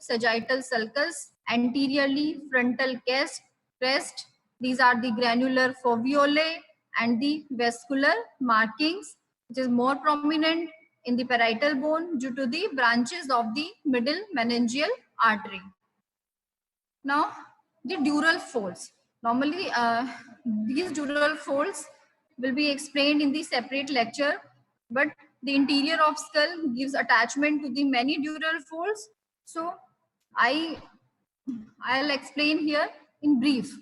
sagittal sulcus, anteriorly frontal crest. These are the granular foveolae and the vascular markings, which is more prominent in the parietal bone due to the branches of the middle meningeal artery. Now, the dural folds. Normally, these dural folds will be explained in the separate lecture, but the interior of skull gives attachment to the many dural folds. So, I'll explain here in brief.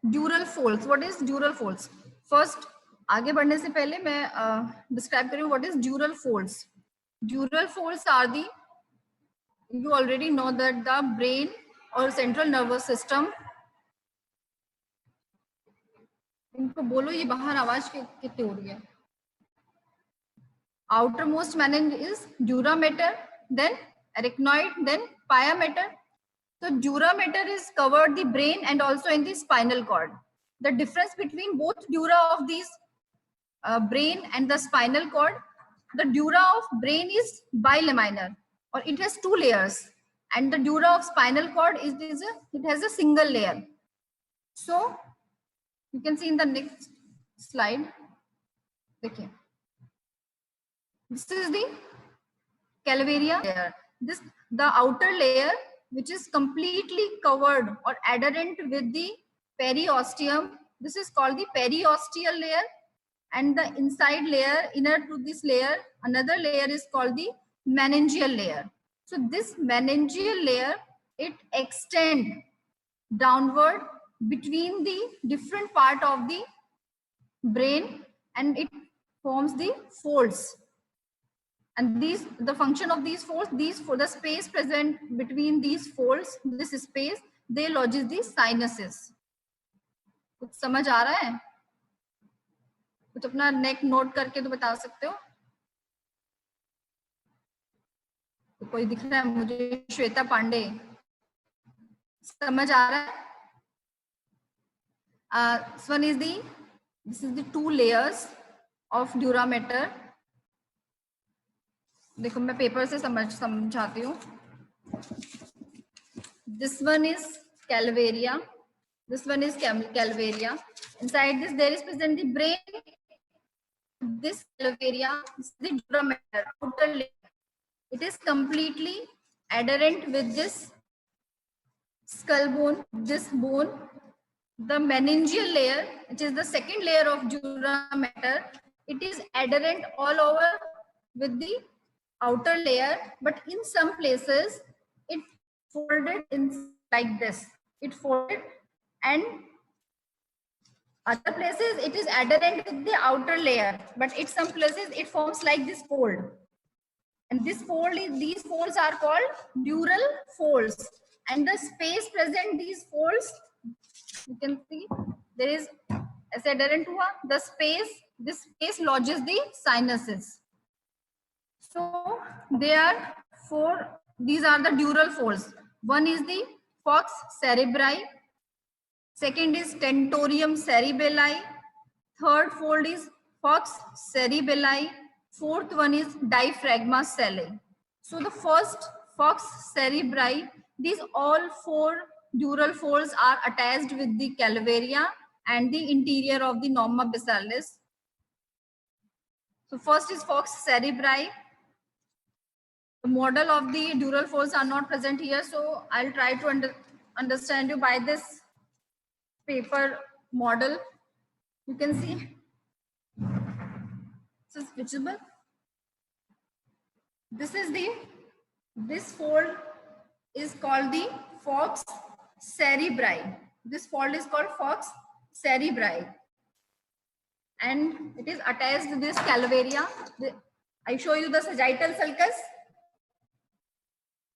Dural folds. What is dural folds? First, आगे बढ़ने से पहले मैं describe करूँ what is dural folds. Dural folds are the, you already know that the brain or central nervous system, इनको बोलो ये बाहर आवाज कितनी हो रही है. Outermost meninge is dura mater, then arachnoid, then pia mater. So dura mater is covered the brain and also in the spinal cord. The difference between both dura of these brain and the spinal cord, the dura of brain is bilaminar, or it has two layers, and the dura of spinal cord it has a single layer. So you can see in the next slide. Okay. This is the calvaria layer. This the outer layer, which is completely covered or adherent with the periosteum. This is called the periosteal layer, and the inside layer, inner to this layer, another layer is called the meningeal layer. So this meningeal layer, it extends downward between the different part of the brain, and it forms the folds. And the function of these folds, for the space present between these folds, this space, they lodges the sinuses. कुछ समझ आ रहा है? कुछ अपना नेक note करके तो बता सकते हो? तो कोई दिख रहा है मुझे? श्वेता पांडे, समझ आ रहा है? This is the two layers of dura mater. देखो मैं पेपर से समझाती हूँ. This one is calvaria. This one is calvaria. Inside this there is present the brain. This calvaria is the dura mater, outer layer. It is completely adherent with this skull bone, this bone. The meningeal layer, which is the second layer of dura mater, it is adherent all over with the outer layer, but in some places it folded in like this. It folded, and other places it is adherent with the outer layer, but in some places it forms like this fold. And this fold is, these folds are called dural folds. And the space present these folds, you can see there is as adherent to the space. This space lodges the sinuses. So there are four. These are the dural folds. One is the fox cerebri. Second is tentorium cerebelli. Third fold is fox cerebelli. Fourth one is diaphragma cellae. So the first fox cerebri, these all four dural folds are attached with the calvaria and the interior of the norma bissalis. So first is fox cerebri. The model of the dural folds are not present here, so I'll try to understand you by this paper model. You can see this is visible. This fold is called the fox cerebri. This fold is called fox cerebri, and it is attached to this calvaria. I show you the sagittal sulcus.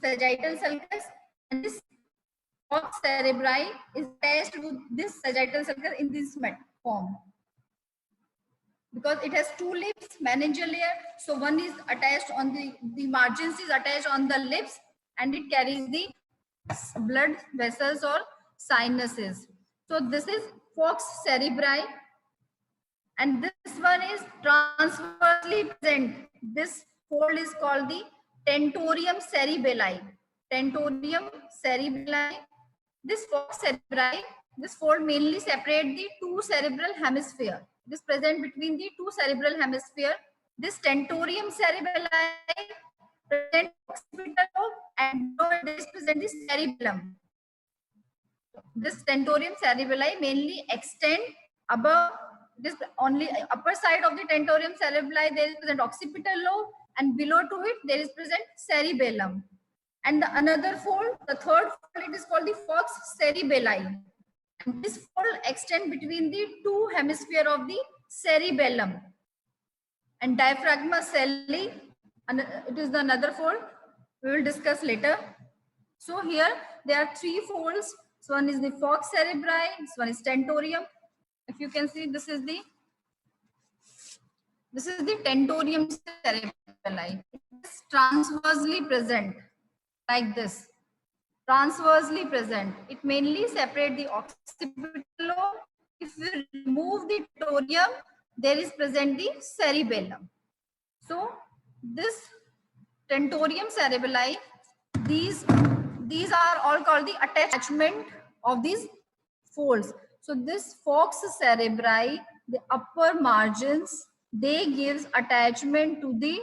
Sagittal sulcus, and this fox cerebri is attached with this sagittal sulcus in this form, because it has two lips, meningeal layer. So one is attached on the margins is attached on the lips, and it carries the blood vessels or sinuses. So this is fox cerebri, and this one is transversely present. This fold is called the tentorium cerebelli. Tentorium cerebelli. This fold cerebri, this fold mainly separate the two cerebral hemisphere. It is present between the two cerebral hemisphere. This tentorium cerebelli present occipital lobe and below it is present the cerebellum. This tentorium cerebelli mainly extend above this only upper side of the tentorium cerebelli. There is present occipital lobe, and below to it there is present cerebellum. And the another fold, the third fold, it is called the fox cerebelli. And this fold extend between the two hemisphere of the cerebellum. And diaphragma celli, and it is the another fold. We will discuss later. So here there are three folds. So one is the fox cerebri, this one is tentorium. If you can see, this is the tentorium cerebelli. It is transversely present like this. Transversely present. It mainly separate the occipital lobe. If we remove the tentorium, there is present the cerebellum. So this tentorium cerebelli, these are all called the attachment of these folds. So this fox cerebri, the upper margins, they gives attachment to the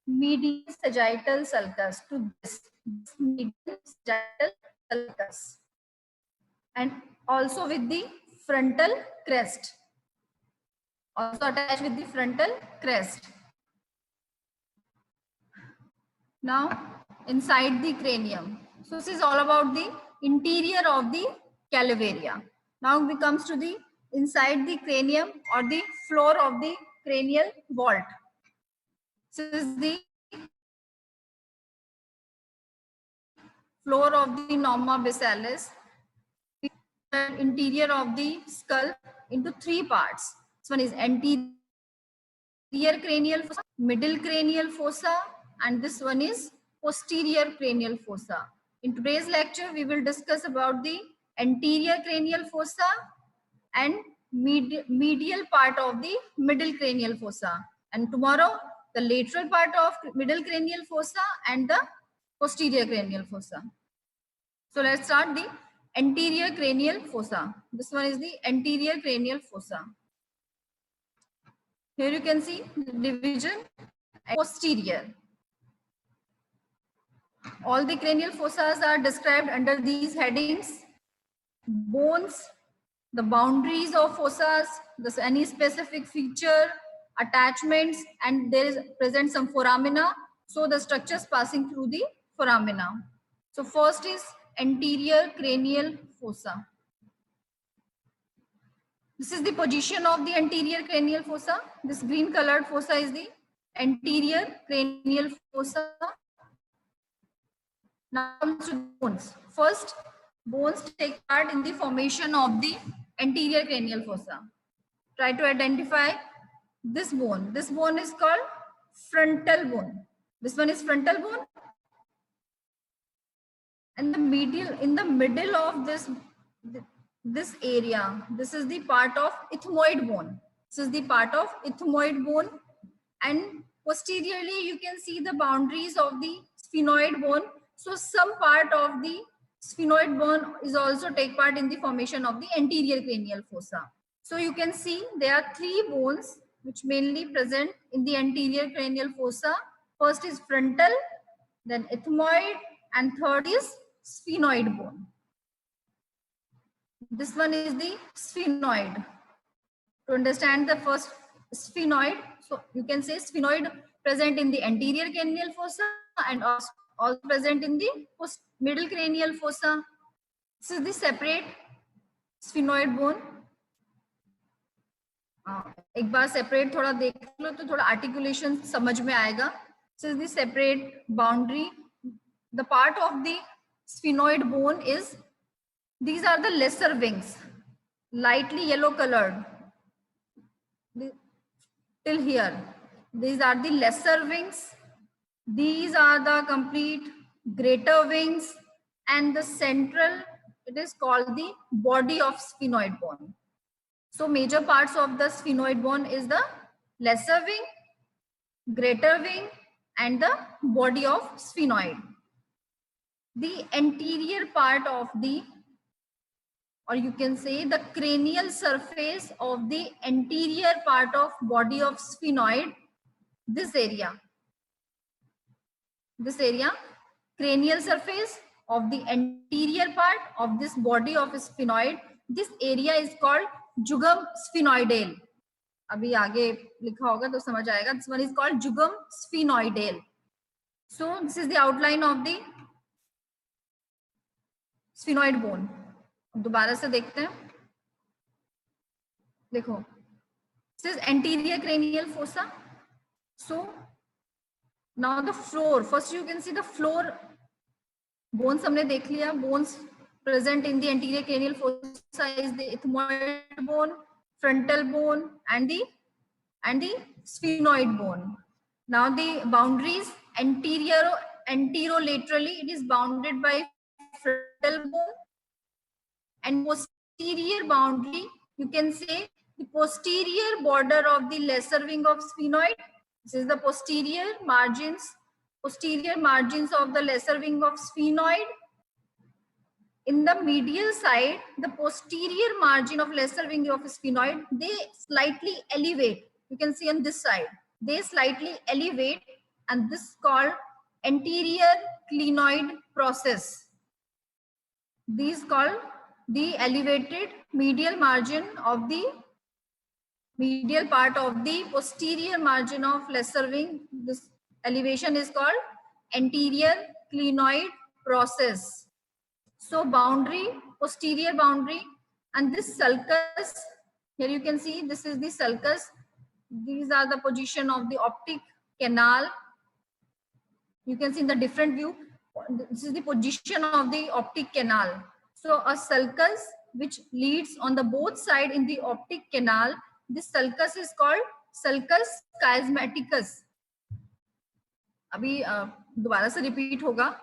medial sagittal sulcus, to this medial sagittal sulcus, and also with the frontal crest, also attached with the frontal crest. Now inside the cranium, so this is all about the interior of the calivaria. Now we comes to the inside the cranium or the floor of the cranial vault. This is the floor of the norma basilis. Interior of the skull into three parts. This one is anterior cranial fossa, middle cranial fossa, and this one is posterior cranial fossa. In today's lecture, we will discuss about the anterior cranial fossa and medial part of the middle cranial fossa. And tomorrow, the lateral part of middle cranial fossa and the posterior cranial fossa. So let's start the anterior cranial fossa. This one is the anterior cranial fossa. Here you can see the division posterior. All the cranial fossas are described under these headings: bones, the boundaries of fossas, any specific feature, attachments, and there is present some foramina. So the structures passing through the foramina. So first is anterior cranial fossa. This is the position of the anterior cranial fossa. This green colored fossa is the anterior cranial fossa. Now comes to bones. First, bones take part in the formation of the anterior cranial fossa. Try to identify this bone. This bone is called frontal bone. This one is frontal bone. And in the middle of this area, this is the part of ethmoid bone. This is the part of ethmoid bone. And posteriorly, you can see the boundaries of the sphenoid bone. So some part of the sphenoid bone is also take part in the formation of the anterior cranial fossa. So you can see there are three bones which mainly present in the anterior cranial fossa. First is frontal, then ethmoid, and third is sphenoid bone. This one is the sphenoid. To understand the first sphenoid, so you can say sphenoid present in the anterior cranial fossa and also present in the middle cranial fossa. This is the separate sphenoid bone. एक बार separate थोड़ा देख लो तो थोड़ा articulation समझ में आएगा. This is the separate boundary. The part of the sphenoid bone is, these are the lesser wings, lightly yellow colored. Till here, these are the lesser wings. These are the complete greater wings, and the central, it is called the body of sphenoid bone. So major parts of the sphenoid bone is the lesser wing, greater wing, and the body of sphenoid. The anterior part of the, or you can say the cranial surface of the anterior part of body of sphenoid, this area, cranial surface of the anterior part of this body of sphenoid, this area is called jugum sphenoidale. अभी आगे लिखा होगा तो समझ आएगा. This one is called jugum sphenoidale. So this is the outline of the sphenoid bone. दोबारा से देखते हैं. देखो, this is anterior cranial fossa. So now the floor, first you can see the floor bones हमने देख लिया. Bones present in the anterior cranial fossa is the ethmoid bone, frontal bone, and the sphenoid bone. Now the boundaries, anterolaterally it is bounded by frontal bone, and posterior boundary, you can say the posterior border of the lesser wing of sphenoid. This is the posterior margins of the lesser wing of sphenoid. In the medial side, the posterior margin of lesser wing of sphenoid, they slightly elevate. You can see on this side, they slightly elevate, and this is called anterior clinoid process. These called the elevated medial margin of the medial part of the posterior margin of lesser wing. This elevation is called anterior clinoid process. So boundary, posterior boundary, and this sulcus, here you can see this is the sulcus. These are the position of the optic canal. You can see in the different view, this is the position of the optic canal. So a sulcus which leads on the both side in the optic canal, this sulcus is called sulcus chiasmaticus. अभी दोबारा से repeat होगा.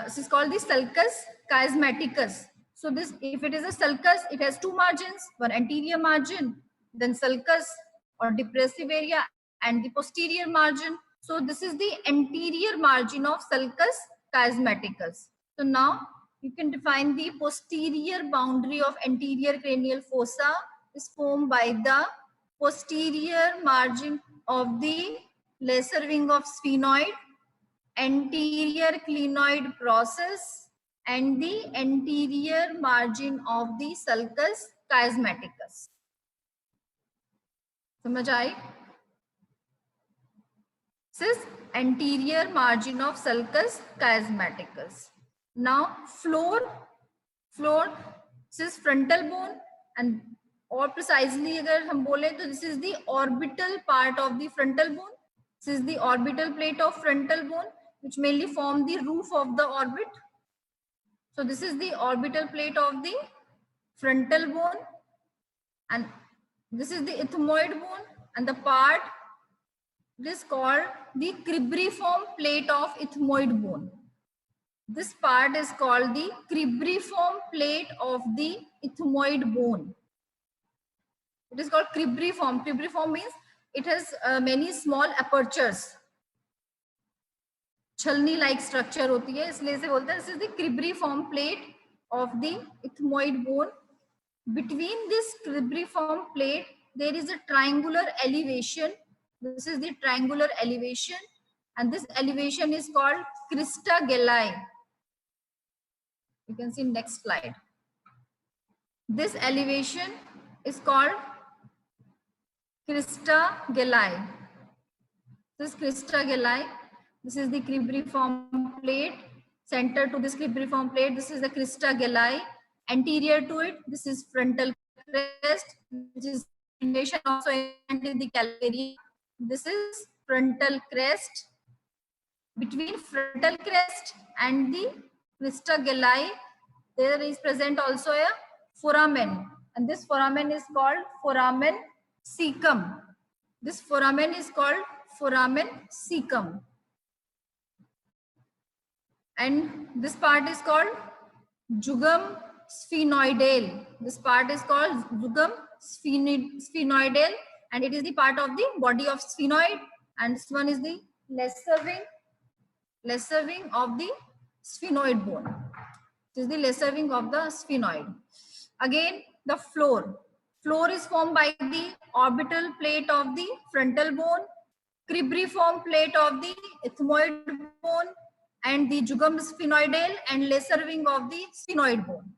This is called the sulcus chiasmaticus. So this, if it is a sulcus, it has two margins, one anterior margin, then sulcus or depressive area, and the posterior margin. So this is the anterior margin of sulcus chiasmaticus. So now you can define the posterior boundary of anterior cranial fossa is formed by the posterior margin of the lesser wing of sphenoid, anterior clinoid process, and the anterior margin of the sulcus chiasmaticus. समझ आई? This is anterior margin of sulcus chiasmaticus. Now floor, this is frontal bone, and or precisely अगर हम बोले तो this is the orbital part of the frontal bone. This is the orbital plate of frontal bone, which mainly form the roof of the orbit. So this is the orbital plate of the frontal bone, and this is the ethmoid bone, and the part is called the cribriform plate of ethmoid bone. This part is called the cribriform plate of the ethmoid bone. It is called cribriform. Cribriform means it has many small apertures. छलनी like structure होती है, इसलिए इसे बोलते हैं. This is the cribriform plate of the ethmoid bone. Between this cribriform plate, there is a triangular elevation. This is the triangular elevation, and this elevation is called crista galli. You can see next slide. This elevation is called crista galli. This is crista galli. This is the cribriform plate. Center to this cribriform plate, this is the crista galli. Anterior to it, this is frontal crest, which is relation also in the calcaria. This is frontal crest. Between frontal crest and the crista galli, there is present also a foramen, and this foramen is called foramen cecum. This foramen is called foramen cecum. And this part is called jugum sphenoidale. This part is called jugum sphenoidale, and it is the part of the body of sphenoid, and this one is the lesser wing of the sphenoid bone. This is the lesser wing of the sphenoid. Again, the floor. Floor is formed by the orbital plate of the frontal bone, cribriform plate of the ethmoid bone, and the jugum sphenoidal and lesser wing of the sphenoid bone.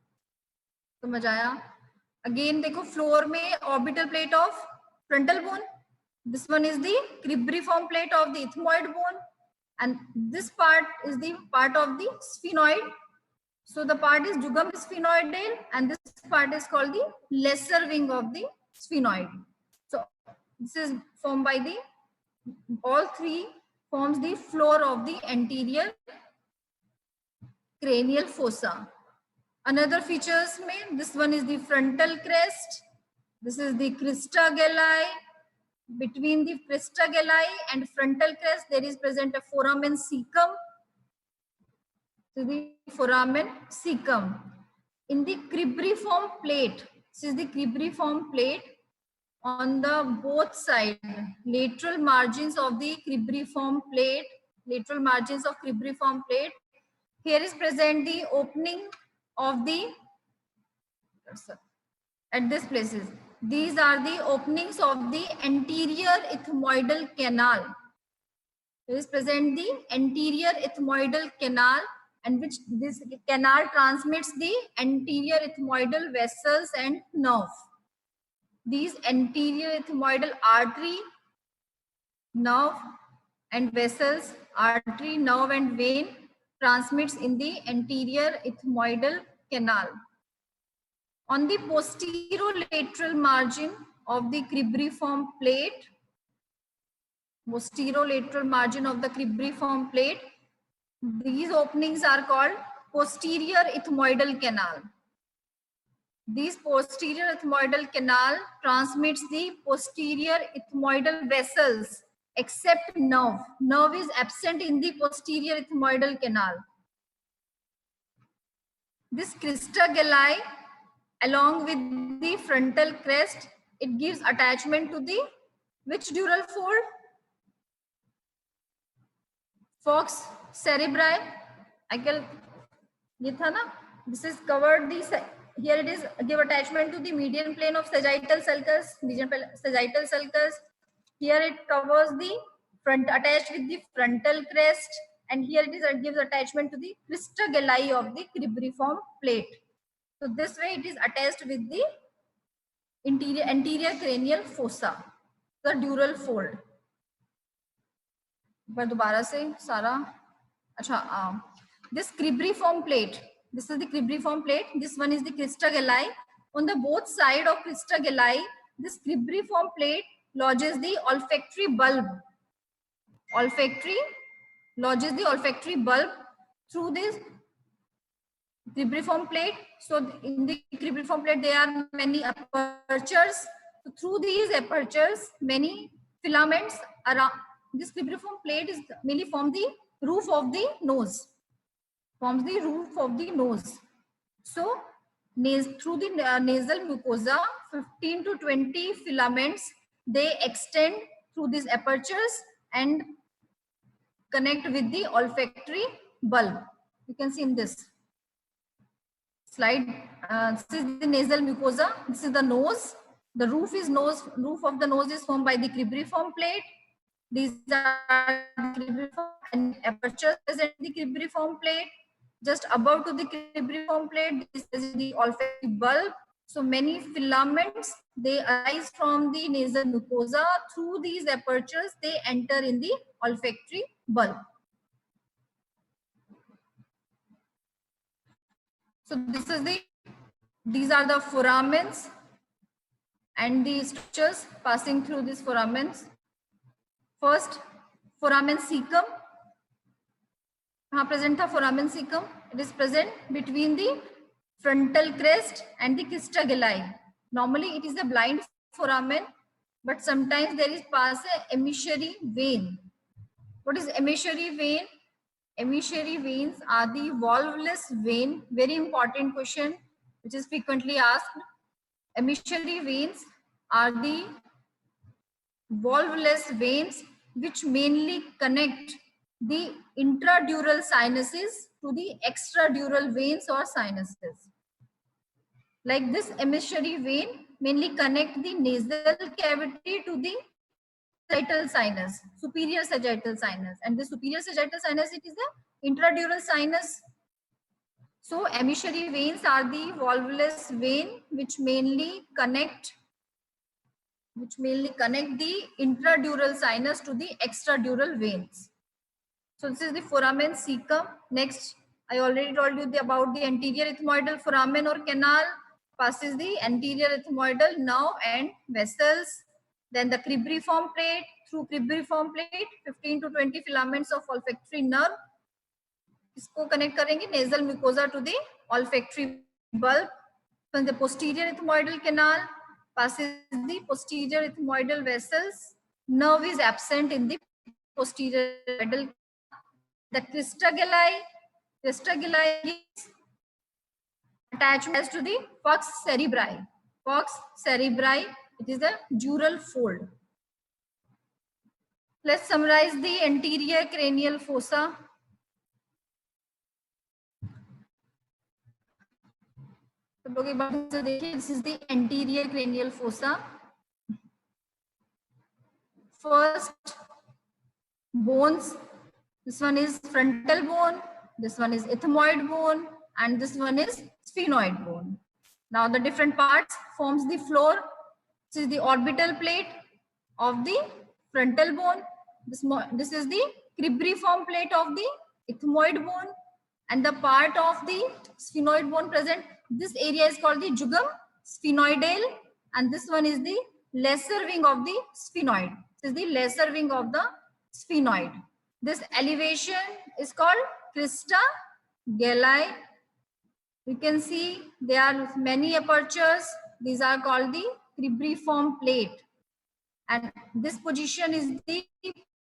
समझ आया? Again देखो floor में orbital plate of frontal bone. This one is the cribriform plate of the ethmoid bone, and this part is the part of the sphenoid. So the part is jugum sphenoidal, and this part is called the lesser wing of the sphenoid. So this is formed by the all three forms the floor of the anterior cranial fossa. Another features में, this one is the frontal crest. This is the crista galli. Between the crista galli and frontal crest, there is present a foramen cecum. So the foramen cecum. In the cribriform plate, this is the cribriform plate on the both sides, lateral margins of the cribriform plate, lateral margins of cribriform plate. Here is present the opening of the, at these places, these are the openings of the anterior ethmoidal canal. There is present the anterior ethmoidal canal, and which this canal transmits the anterior ethmoidal vessels and nerve. These anterior ethmoidal artery, nerve and vessels, artery, nerve and vein transmits in the anterior ethmoidal canal. On the posterolateral margin of the cribriform plate, posterolateral margin of the cribriform plate, these openings are called posterior ethmoidal canal. This posterior ethmoidal canal transmits the posterior ethmoidal vessels except nerve. Nerve is absent in the posterior ethmoidal canal. This crista galli along with the frontal crest, it gives attachment to the which dural fold? Fox cerebri. This is covered the, here it is give attachment to the median plane of sagittal sulcus, sagittal sulcus. Here it covers the front, attached with the frontal crest, and here it is, it gives attachment to the crista galli of the cribriform plate. So this way it is attached with the anterior cranial fossa, the dural fold. पर दोबारा से सारा अच्छा, this cribriform plate, this is the cribriform plate, this one is the crista galli. On the both side of crista galli, this cribriform plate lodges the olfactory bulb. Lodges the olfactory bulb through this cribriform plate. So in the cribriform plate there are many apertures. So through these apertures, many filaments around. This cribriform plate is mainly form the roof of the nose. Forms the roof of the nose. So through the nasal mucosa, 15 to 20 filaments, they extend through these apertures and connect with the olfactory bulb. You can see in this slide. This is the nasal mucosa. This is the nose. The roof of the nose is formed by the cribriform plate. These are the cribriform and apertures present in the cribriform plate. Just above to the cribriform plate, this is the olfactory bulb. So many filaments, they arise from the nasal mucosa. Through these apertures, they enter in the olfactory bulb. So these are the foramens and the structures passing through these foramens. First, foramen cecum. Present the foramen cecum. It is present between the frontal crest and the crista galli. Normally, it is a blind foramen, but sometimes there is pass a emissary vein. What is emissary vein? Emissary veins are the valveless vein. Very important question, which is frequently asked. Emissary veins are the valveless veins which mainly connect the intradural sinuses to the extradural veins or sinuses. Like this emissary vein mainly connect the nasal cavity to the sagittal sinus, superior sagittal sinus, and the superior sagittal sinus, it is the intradural sinus. So emissary veins are the volvulus vein which mainly connect the intradural sinus to the extradural veins. So this is the foramen cecum. Next, I already told you about the anterior ethmoidal foramen or canal, passes the anterior ethmoidal nerve and vessels. Then the cribriform plate, through cribriform plate, 15 to 20 filaments of olfactory nerve. इसको connect करेंगे nasal mucosa to the olfactory bulb. Then the posterior ethmoidal canal passes the posterior ethmoidal vessels. Nerve is absent in the posterior ethmoidal. The crista galli is attachment to the falx cerebri. Falx cerebri, it is the dural fold. Let's summarize the anterior cranial fossa. This is the anterior cranial fossa. First, bones. This one is frontal bone, this one is ethmoid bone, and this one is sphenoid bone. Now the different parts forms the floor. This is the orbital plate of the frontal bone. This is the cribriform plate of the ethmoid bone, and the part of the sphenoid bone present. This area is called the jugum sphenoidale, and this one is the lesser wing of the sphenoid. This is the lesser wing of the sphenoid. This elevation is called crista galli. You can see there are many apertures. These are called the cribriform plate. And this position is the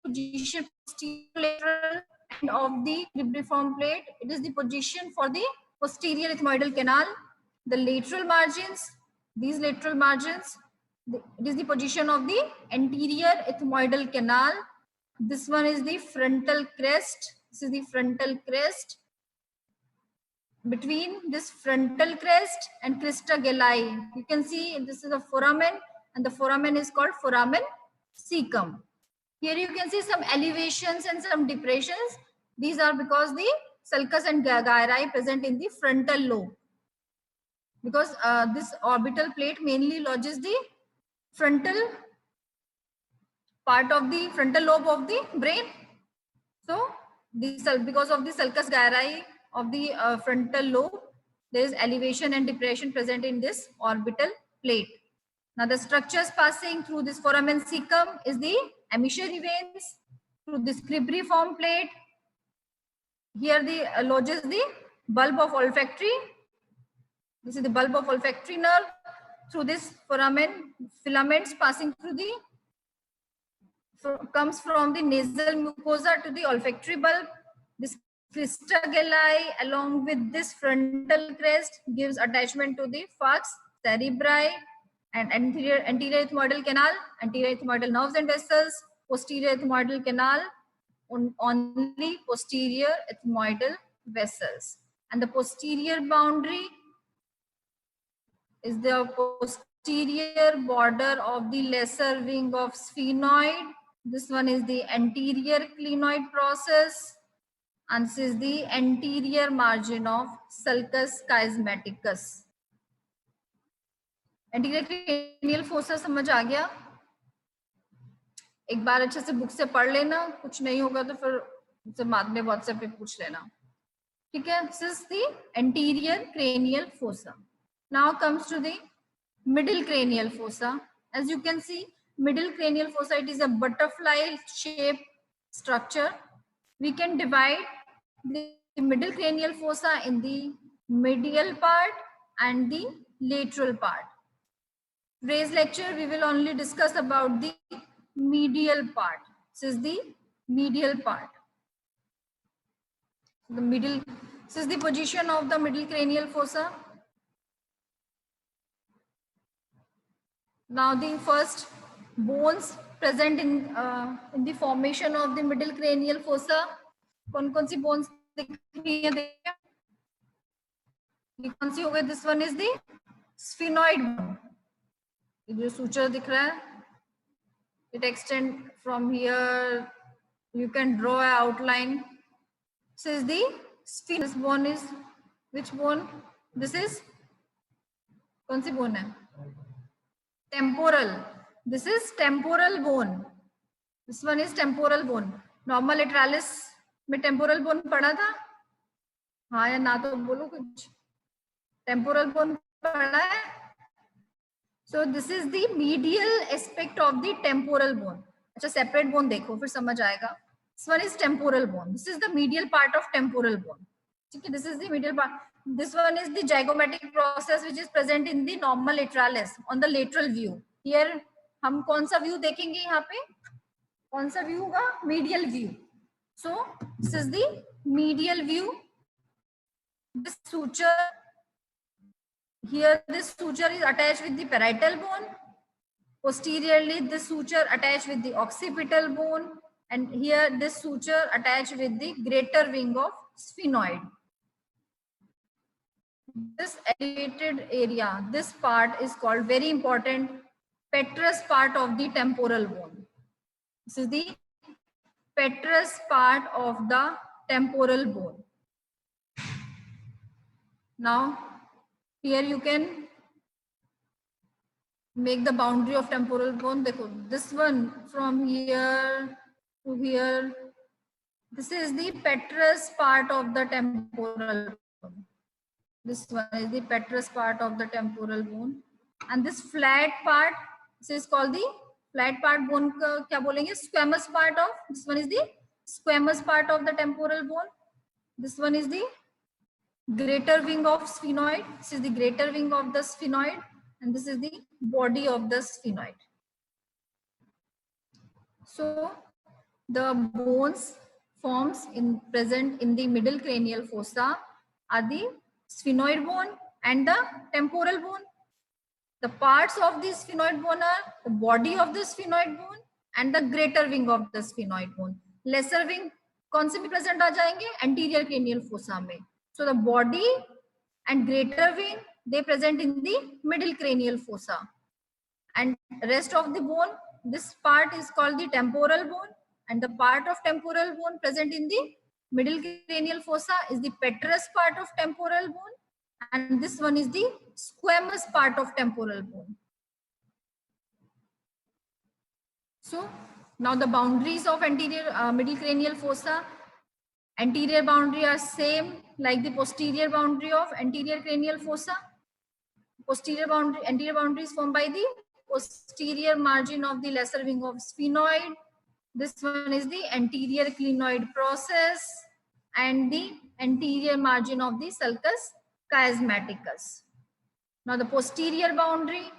position posterior end of the cribriform plate. It is the position for the posterior ethmoidal canal. The lateral margins, these lateral margins, it is the position of the anterior ethmoidal canal. This one is the frontal crest. This is the frontal crest. Between this frontal crest and crista galli, you can see this is a foramen, and the foramen is called foramen cecum. Here you can see some elevations and some depressions. These are because the sulcus and gyri present in the frontal lobe. Because this orbital plate mainly lodges the frontal part of the frontal lobe of the brain. So because of the sulcus gyri of the frontal lobe, there is elevation and depression present in this orbital plate. Now the structures passing through this foramen cecum is the emissary veins, through this cribriform plate. Here the lodges the bulb of olfactory. This is the bulb of olfactory nerve. Through this foramen, filaments passing through the comes from the nasal mucosa to the olfactory bulb. This crista galli along with this frontal crest gives attachment to the falx cerebri and anterior ethmoidal canal, anterior ethmoidal nerves and vessels, posterior ethmoidal canal, only posterior ethmoidal vessels. And the posterior boundary is the posterior border of the lesser wing of sphenoid. This one is the anterior clinoid process, and this is the anterior margin of sulcus chiasmaticus. Anterior cranial fossa समझ आ गया? एक बार अच्छे से book से पढ़ लेना, कुछ नहीं होगा तो फिर मुझसे बाद में व्हाट्सएप पे पूछ लेना. ठीक है? This is the anterior cranial fossa. Now comes to the middle cranial fossa. As you can see, middle cranial fossa, it is a butterfly shaped structure. We can divide the middle cranial fossa in the medial part and the lateral part. Today's lecture, we will only discuss about the medial part. This is the medial part. This is the position of the middle cranial fossa. Now the first bones present in the formation of the middle cranial fossa? कौन सी bones दिख रही है? देखिए, ये कौन सी हो गई? This one is the sphenoid bone. ये जो suture दिख रहा है, it extend from here. You can draw an outline. This is the sphenoid. This bone is which bone? This is कौन सी bone है? Temporal. This is temporal bone. This one is temporal bone. Normal lateralis में temporal bone पढ़ा था? हाँ या ना तो बोलो कुछ. Temporal bone पढ़ा है? So this is the medial aspect of the temporal bone. अच्छा separate bone देखो फिर समझ आएगा. This one is temporal bone. This is the medial part of temporal bone. ठीक है, this is the medial part. This one is the zygomatic process which is present in the normal lateralis on the lateral view. Here हम कौन सा view देखेंगे? यहाँ पे कौन सा व्यू होगा? Medial view. So this is the medial view. This suture, here this suture is attached with the parietal bone. Posteriorly this suture attached with the occipital bone, and here this suture attached with the greater wing of sphenoid. This elevated area, this part is called, very important, petrous part of the temporal bone. This is the petrous part of the temporal bone. Now, here you can make the boundary of temporal bone. देखो, this one from here to here, this is the petrous part of the temporal bone. This one is the petrous part of the temporal bone, and this flat part, this is called the flat part bone. का क्या बोलेंगे? Squamous part of. This one is the squamous part of the temporal bone. This one is the greater wing of sphenoid. This is the greater wing of the sphenoid, and this is the body of the sphenoid. So the bones forms present in the middle cranial fossa are the sphenoid bone and the temporal bone. The parts of the sphenoid bone are the body of the sphenoid bone and the greater wing of the sphenoid bone. Lesser wing कौन से भी present आ जाएंगे? Anterior cranial fossa में. So the body and greater wing, they present in the middle cranial fossa, and rest of the bone, this part is called the temporal bone, and the part of temporal bone present in the middle cranial fossa is the petrous part of temporal bone, and this one is the squamous part of temporal bone. So now the boundaries of anterior middle cranial fossa. Anterior boundary are same like the posterior boundary of anterior cranial fossa. Anterior boundary is formed by the posterior margin of the lesser wing of sphenoid. This one is the anterior clinoid process and the anterior margin of the sulcus chiasmaticus. Now the posterior boundary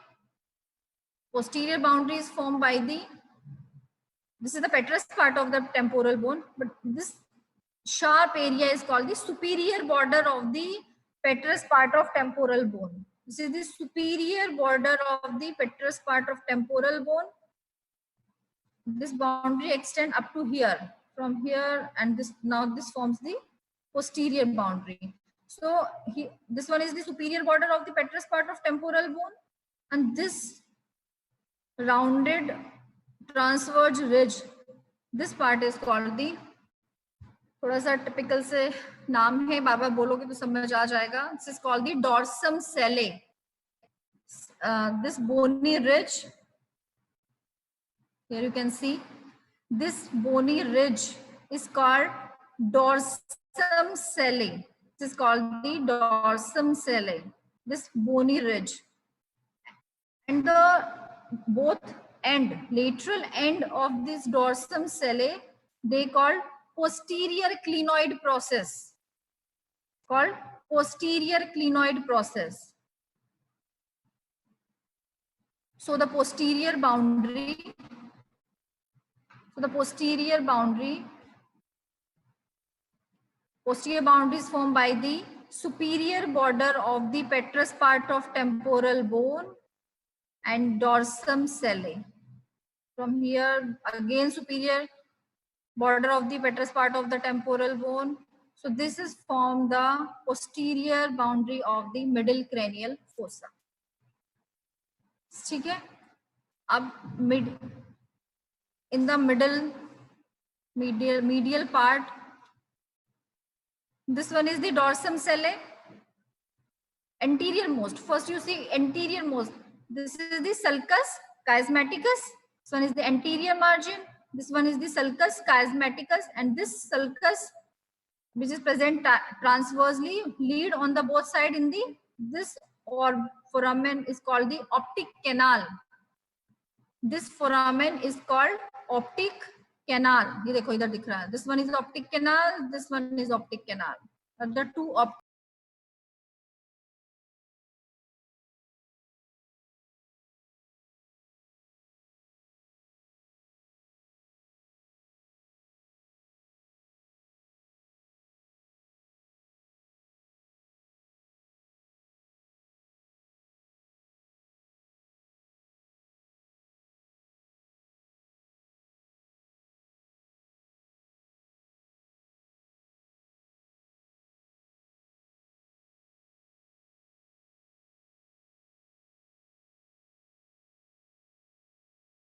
is formed by this is the petrous part of the temporal bone, but this sharp area is called the superior border of the petrous part of temporal bone. This is the superior border of the petrous part of temporal bone. This boundary extends up to here, from here, and this forms the posterior boundary. So this one is the superior border of the petrous part of temporal bone, and this rounded transverse ridge, this part is called the, थोड़ा सा typical से नाम है, बार बार बोलोगे तो समझ आ जाएगा. This is called the dorsum sellae. This bony ridge, here you can see, this bony ridge is called dorsum sellae. This is called the dorsum sellae, this bony ridge, and the both end, lateral end of this dorsum sellae, they called posterior clinoid process, called posterior clinoid process. So the posterior boundary is formed by the superior border of the petrous part of temporal bone and dorsum sellae. From here, again superior border of the petrous part of the temporal bone. So this is from the posterior boundary of the middle cranial fossa. ठीक है. अब mid in the medial part, this one is the dorsum sellae, anterior most. First you see anterior most. This is the sulcus chiasmaticus. This one is the anterior margin. This one is the sulcus chiasmaticus, and this sulcus, which is present transversely, lead on the both side in the this or foramen is called the optic canal. This foramen is called optic canal. ये देखो इधर दिख रहा है. This one is optic canal. This one is optic canal. The two optic